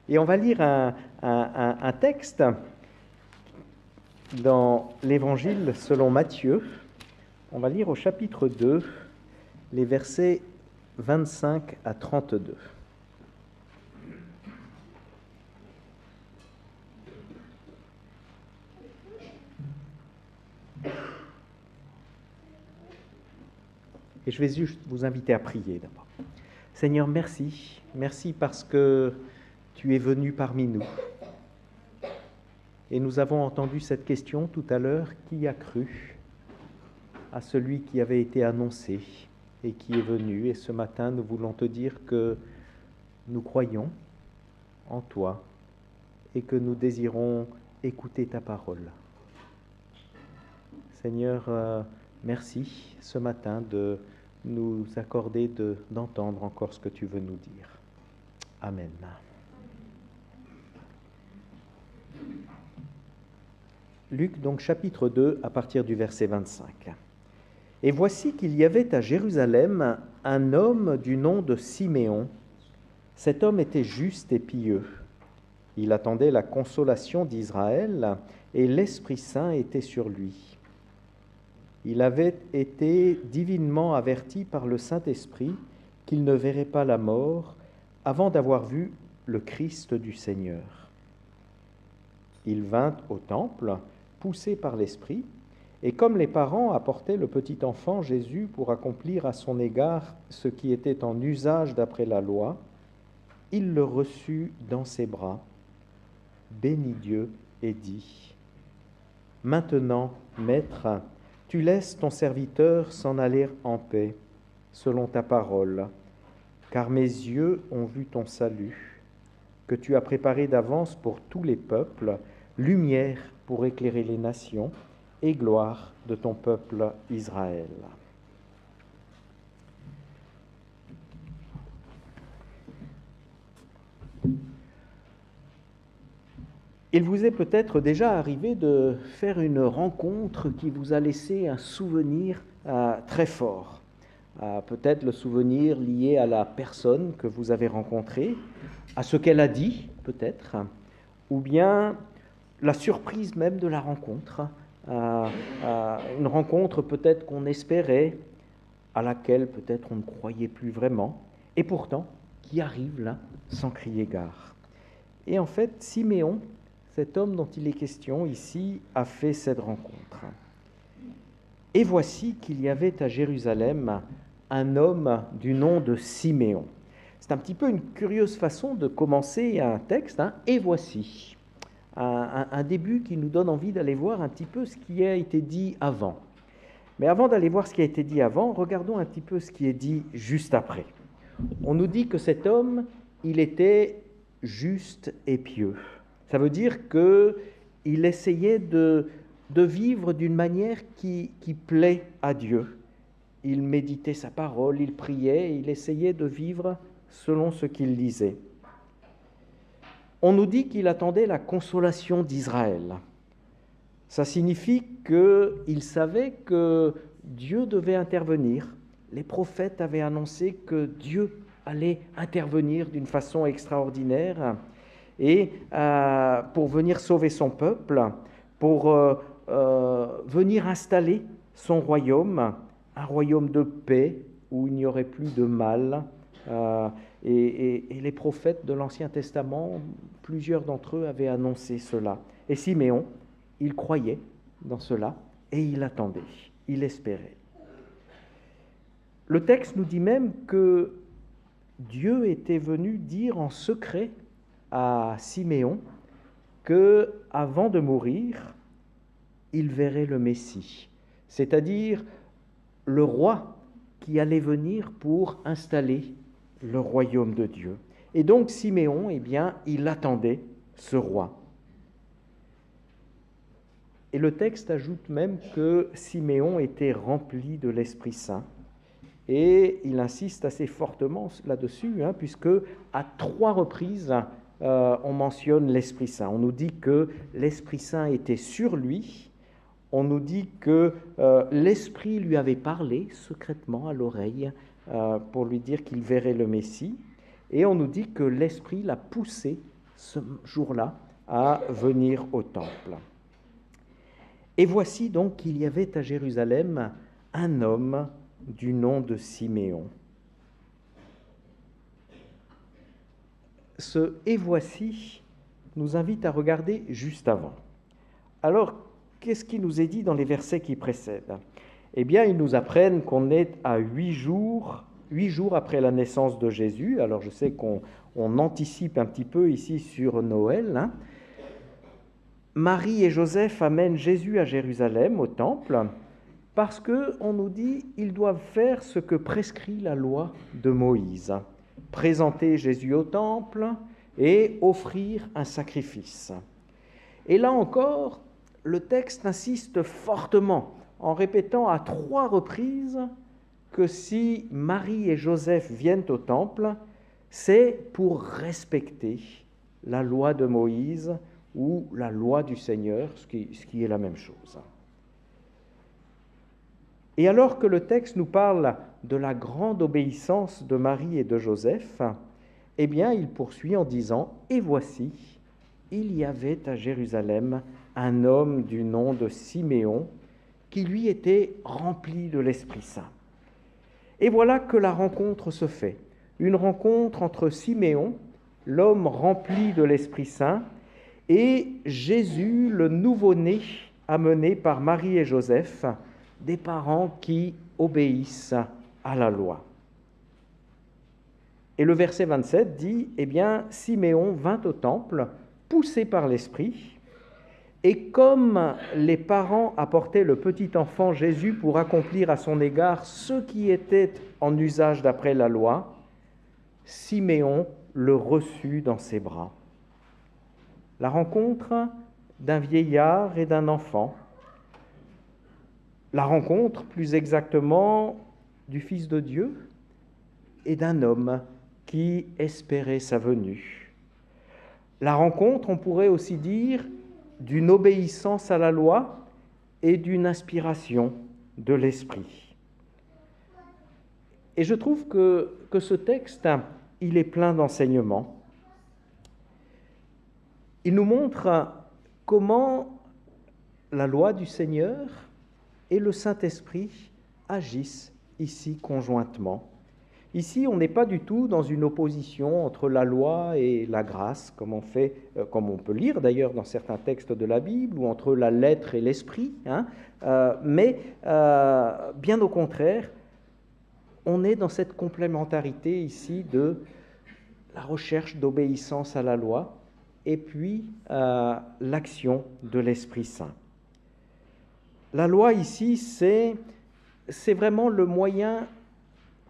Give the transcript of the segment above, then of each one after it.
Et on va lire un texte dans l'Évangile selon Matthieu. On va lire au chapitre 2, les versets 25 à 32. Et je vais juste vous inviter à prier d'abord. Seigneur, merci. Merci parce que tu es venu parmi nous. Et nous avons entendu cette question tout à l'heure, qui a cru à celui qui avait été annoncé et qui est venu? Et ce matin, nous voulons te dire que nous croyons en toi et que nous désirons écouter ta parole. Seigneur, merci ce matin de nous accorder d'entendre encore ce que tu veux nous dire. Amen. Luc, donc chapitre 2, à partir du verset 25. « Et voici qu'il y avait à Jérusalem un homme du nom de Siméon. Cet homme était juste et pieux. Il attendait la consolation d'Israël, et l'Esprit Saint était sur lui. Il avait été divinement averti par le Saint-Esprit qu'il ne verrait pas la mort avant d'avoir vu le Christ du Seigneur. Il vint au temple, poussé par l'Esprit, et comme les parents apportaient le petit enfant Jésus pour accomplir à son égard ce qui était en usage d'après la loi, il le reçut dans ses bras, bénit Dieu et dit : « Maintenant, Maître, tu laisses ton serviteur s'en aller en paix, selon ta parole, car mes yeux ont vu ton salut, que tu as préparé d'avance pour tous les peuples, lumière pour éclairer les nations et gloire de ton peuple Israël. » Il vous est peut-être déjà arrivé de faire une rencontre qui vous a laissé un souvenir très fort. Peut-être le souvenir lié à la personne que vous avez rencontrée, à ce qu'elle a dit, peut-être, ou bien la surprise même de la rencontre, une rencontre peut-être qu'on espérait, à laquelle peut-être on ne croyait plus vraiment, et pourtant qui arrive là sans crier gare. Et en fait, Siméon, cet homme dont il est question ici, a fait cette rencontre. Et voici qu'il y avait à Jérusalem un homme du nom de Siméon. C'est un petit peu une curieuse façon de commencer un texte, hein, et voici. Un début qui nous donne envie d'aller voir un petit peu ce qui a été dit avant. Mais avant d'aller voir ce qui a été dit avant, regardons un petit peu ce qui est dit juste après. On nous dit que cet homme, il était juste et pieux. Ça veut dire qu'il essayait de vivre d'une manière qui plaît à Dieu. Il méditait sa parole, il priait, il essayait de vivre selon ce qu'il lisait. On nous dit qu'il attendait la consolation d'Israël. Ça signifie qu'il savait que Dieu devait intervenir. Les prophètes avaient annoncé que Dieu allait intervenir d'une façon extraordinaire et pour venir sauver son peuple, pour venir installer son royaume, un royaume de paix où il n'y aurait plus de mal. Et les prophètes de l'Ancien Testament, plusieurs d'entre eux avaient annoncé cela. Et Siméon, il croyait dans cela et il attendait, il espérait. Le texte nous dit même que Dieu était venu dire en secret à Siméon que, avant de mourir, il verrait le Messie, c'est-à-dire le roi qui allait venir pour installer le royaume de Dieu. Et donc Siméon, eh bien, il attendait ce roi. Et le texte ajoute même que Siméon était rempli de l'Esprit Saint. Et il insiste assez fortement là-dessus, puisque à 3 reprises, on mentionne l'Esprit Saint. On nous dit que l'Esprit Saint était sur lui. On nous dit que l'Esprit lui avait parlé secrètement à l'oreille pour lui dire qu'il verrait le Messie. Et on nous dit que l'Esprit l'a poussé ce jour-là à venir au temple. Et voici donc qu'il y avait à Jérusalem un homme du nom de Siméon. Ce « et voici » nous invite à regarder juste avant. Alors, qu'est-ce qui nous est dit dans les versets qui précèdent? Eh bien, ils nous apprennent qu'on est à 8 jours après la naissance de Jésus. Alors, je sais qu'on anticipe un petit peu ici sur Noël. Marie et Joseph amènent Jésus à Jérusalem, au temple, parce qu'on nous dit qu'ils doivent faire ce que prescrit la loi de Moïse. Présenter Jésus au temple et offrir un sacrifice. Et là encore, le texte insiste fortement en répétant à 3 reprises que si Marie et Joseph viennent au temple, c'est pour respecter la loi de Moïse ou la loi du Seigneur, ce qui est la même chose. Et alors que le texte nous parle de la grande obéissance de Marie et de Joseph, eh bien, il poursuit en disant « Et voici, il y avait à Jérusalem un homme du nom de Siméon qui lui était rempli de l'Esprit Saint. » Et voilà que la rencontre se fait, une rencontre entre Siméon, l'homme rempli de l'Esprit Saint, et Jésus, le nouveau-né, amené par Marie et Joseph, des parents qui obéissent à la loi. Et le verset 27 dit, eh bien, Siméon vint au temple, poussé par l'Esprit, et comme les parents apportaient le petit enfant Jésus pour accomplir à son égard ce qui était en usage d'après la loi, Siméon le reçut dans ses bras. La rencontre d'un vieillard et d'un enfant, la rencontre plus exactement du Fils de Dieu et d'un homme qui espérait sa venue. La rencontre, on pourrait aussi dire, d'une obéissance à la loi et d'une inspiration de l'Esprit. Et je trouve que ce texte, il est plein d'enseignements. Il nous montre comment la loi du Seigneur et le Saint-Esprit agissent ici conjointement. Ici, on n'est pas du tout dans une opposition entre la loi et la grâce, comme on peut lire d'ailleurs dans certains textes de la Bible, ou entre la lettre et l'esprit, mais bien au contraire, on est dans cette complémentarité ici de la recherche d'obéissance à la loi et puis l'action de l'Esprit Saint. La loi ici, c'est vraiment le moyen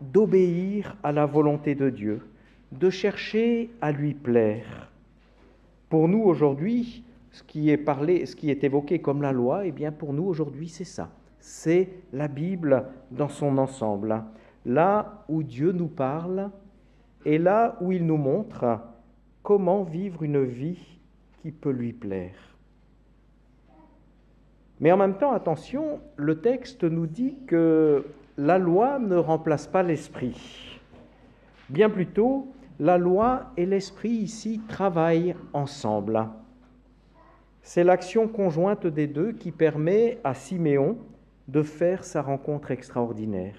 d'obéir à la volonté de Dieu, de chercher à lui plaire. Pour nous aujourd'hui, ce qui est évoqué comme la loi, eh bien pour nous aujourd'hui c'est ça, c'est la Bible dans son ensemble, là où Dieu nous parle et là où il nous montre comment vivre une vie qui peut lui plaire. Mais en même temps, attention, le texte nous dit que la loi ne remplace pas l'esprit. Bien plutôt, la loi et l'esprit ici travaillent ensemble. C'est l'action conjointe des deux qui permet à Siméon de faire sa rencontre extraordinaire.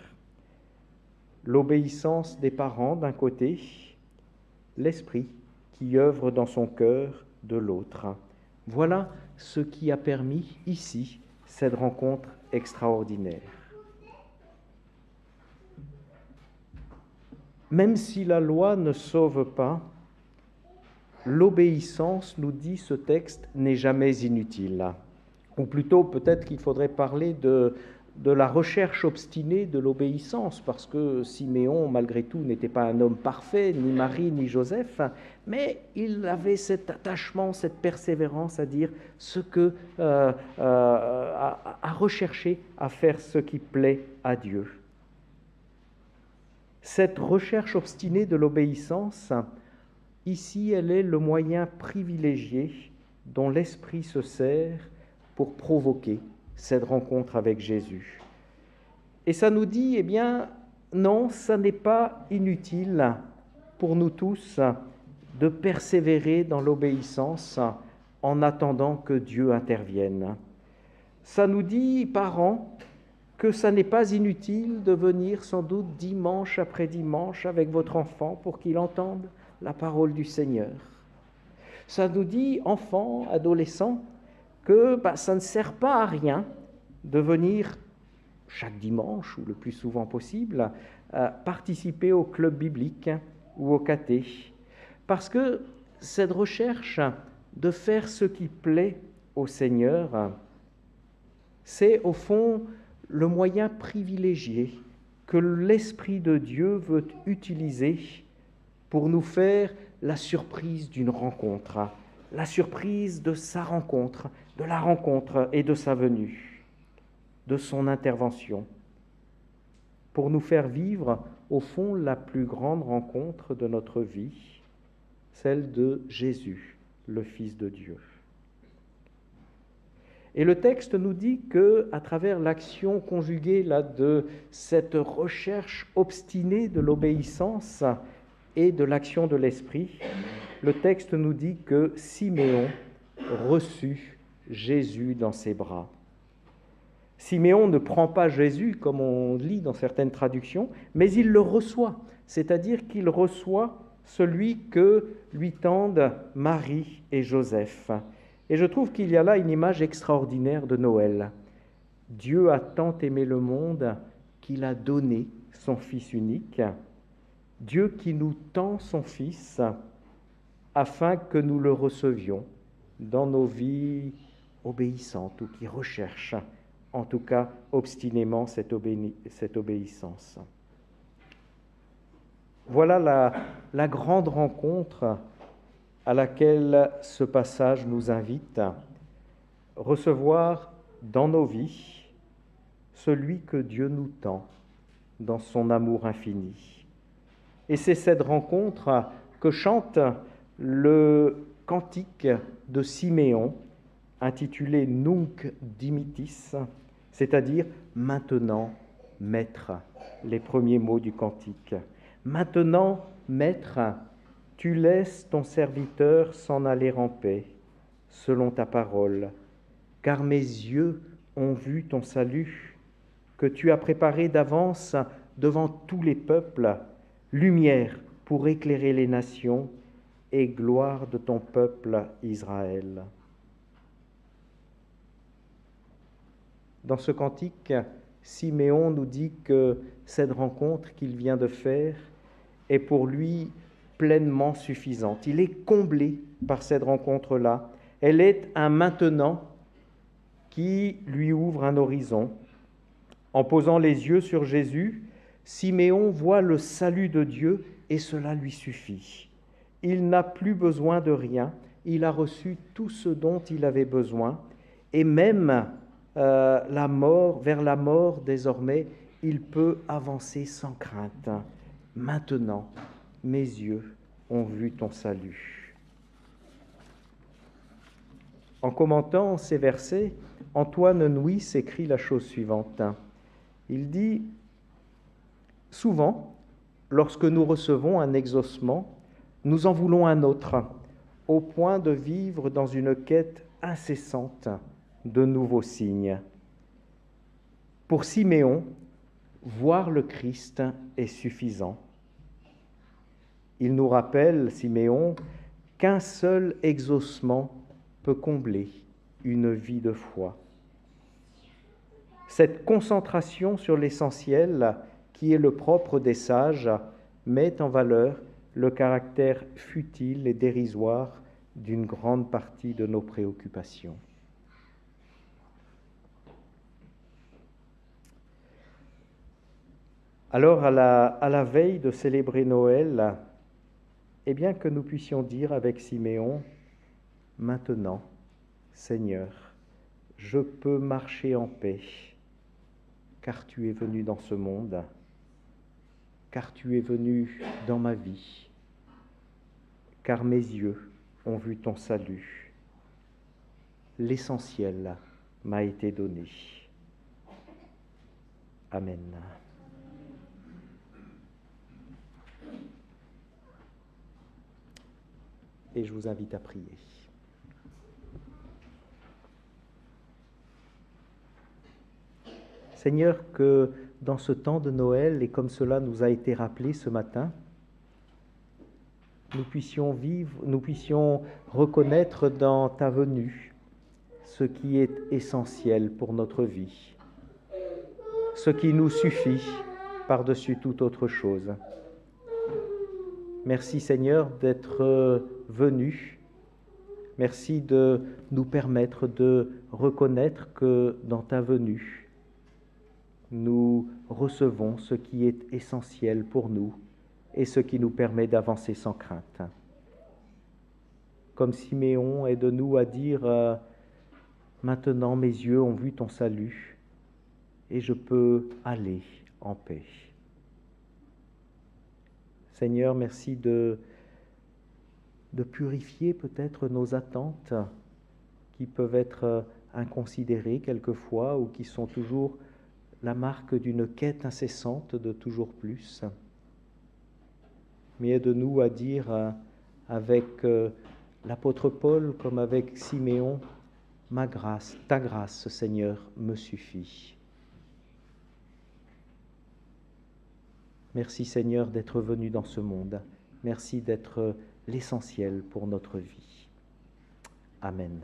L'obéissance des parents d'un côté, l'esprit qui œuvre dans son cœur de l'autre. Voilà ce qui a permis ici cette rencontre extraordinaire. Même si la loi ne sauve pas, l'obéissance, nous dit ce texte, n'est jamais inutile. Ou plutôt, peut-être qu'il faudrait parler de la recherche obstinée de l'obéissance, parce que Siméon, malgré tout, n'était pas un homme parfait, ni Marie, ni Joseph, mais il avait cet attachement, cette persévérance à dire à rechercher à faire ce qui plaît à Dieu. Cette recherche obstinée de l'obéissance, ici, elle est le moyen privilégié dont l'Esprit se sert pour provoquer cette rencontre avec Jésus. Et ça nous dit, eh bien, non, ça n'est pas inutile pour nous tous de persévérer dans l'obéissance en attendant que Dieu intervienne. Ça nous dit, parents, que ça n'est pas inutile de venir sans doute dimanche après dimanche avec votre enfant pour qu'il entende la parole du Seigneur. Ça nous dit, enfants, adolescents, que ça ne sert pas à rien de venir chaque dimanche, ou le plus souvent possible, participer au club biblique ou au caté. Parce que cette recherche de faire ce qui plaît au Seigneur, c'est au fond le moyen privilégié que l'Esprit de Dieu veut utiliser pour nous faire la surprise d'une rencontre, la surprise de sa rencontre, de la rencontre et de sa venue, de son intervention, pour nous faire vivre au fond la plus grande rencontre de notre vie, celle de Jésus, le Fils de Dieu. Et le texte nous dit que, à travers l'action conjuguée là, de cette recherche obstinée de l'obéissance et de l'action de l'Esprit, le texte nous dit que Siméon reçut Jésus dans ses bras. Siméon ne prend pas Jésus, comme on lit dans certaines traductions, mais il le reçoit, c'est-à-dire qu'il reçoit celui que lui tendent Marie et Joseph. Et je trouve qu'il y a là une image extraordinaire de Noël. Dieu a tant aimé le monde qu'il a donné son Fils unique. Dieu qui nous tend son Fils afin que nous le recevions dans nos vies obéissantes ou qui recherchent en tout cas obstinément cette obéissance. Voilà la grande rencontre à laquelle ce passage nous invite, recevoir dans nos vies celui que Dieu nous tend dans son amour infini. Et c'est cette rencontre que chante le cantique de Siméon, intitulé Nunc dimittis, c'est-à-dire « Maintenant, Maître », les premiers mots du cantique. « Maintenant, Maître, tu laisses ton serviteur s'en aller en paix, selon ta parole, car mes yeux ont vu ton salut, que tu as préparé d'avance devant tous les peuples, lumière pour éclairer les nations et gloire de ton peuple Israël. » Dans ce cantique, Siméon nous dit que cette rencontre qu'il vient de faire est pour lui pleinement suffisante. Il est comblé par cette rencontre-là. Elle est un maintenant qui lui ouvre un horizon. En posant les yeux sur Jésus, Siméon voit le salut de Dieu et cela lui suffit. Il n'a plus besoin de rien, il a reçu tout ce dont il avait besoin et même vers la mort désormais, il peut avancer sans crainte. Maintenant, mes yeux ont vu ton salut. En commentant ces versets, Antoine Nuis écrit la chose suivante. Il dit « Souvent, lorsque nous recevons un exaucement, nous en voulons un autre, au point de vivre dans une quête incessante de nouveaux signes. Pour Siméon, voir le Christ est suffisant. Il nous rappelle, Siméon, qu'un seul exaucement peut combler une vie de foi. Cette concentration sur l'essentiel, qui est le propre des sages, met en valeur le caractère futile et dérisoire d'une grande partie de nos préoccupations. Alors, à la veille de célébrer Noël, eh bien que nous puissions dire avec Siméon, « Maintenant, Seigneur, je peux marcher en paix, car tu es venu dans ce monde, car tu es venu dans ma vie, car mes yeux ont vu ton salut. L'essentiel m'a été donné. » Amen. et je vous invite à prier. Seigneur, que dans ce temps de Noël, et comme cela nous a été rappelé ce matin, nous puissions reconnaître dans ta venue ce qui est essentiel pour notre vie, ce qui nous suffit par-dessus toute autre chose. Merci Seigneur d'être venu. Merci de nous permettre de reconnaître que dans ta venue, nous recevons ce qui est essentiel pour nous et ce qui nous permet d'avancer sans crainte. Comme Siméon, aide-nous à dire maintenant mes yeux ont vu ton salut et je peux aller en paix. Seigneur, merci de purifier peut-être nos attentes qui peuvent être inconsidérées quelquefois ou qui sont toujours la marque d'une quête incessante de toujours plus. Mais aide-nous à dire avec l'apôtre Paul comme avec Siméon, ma grâce, ta grâce, Seigneur, me suffit. Merci Seigneur d'être venu dans ce monde. Merci d'être l'essentiel pour notre vie. Amen.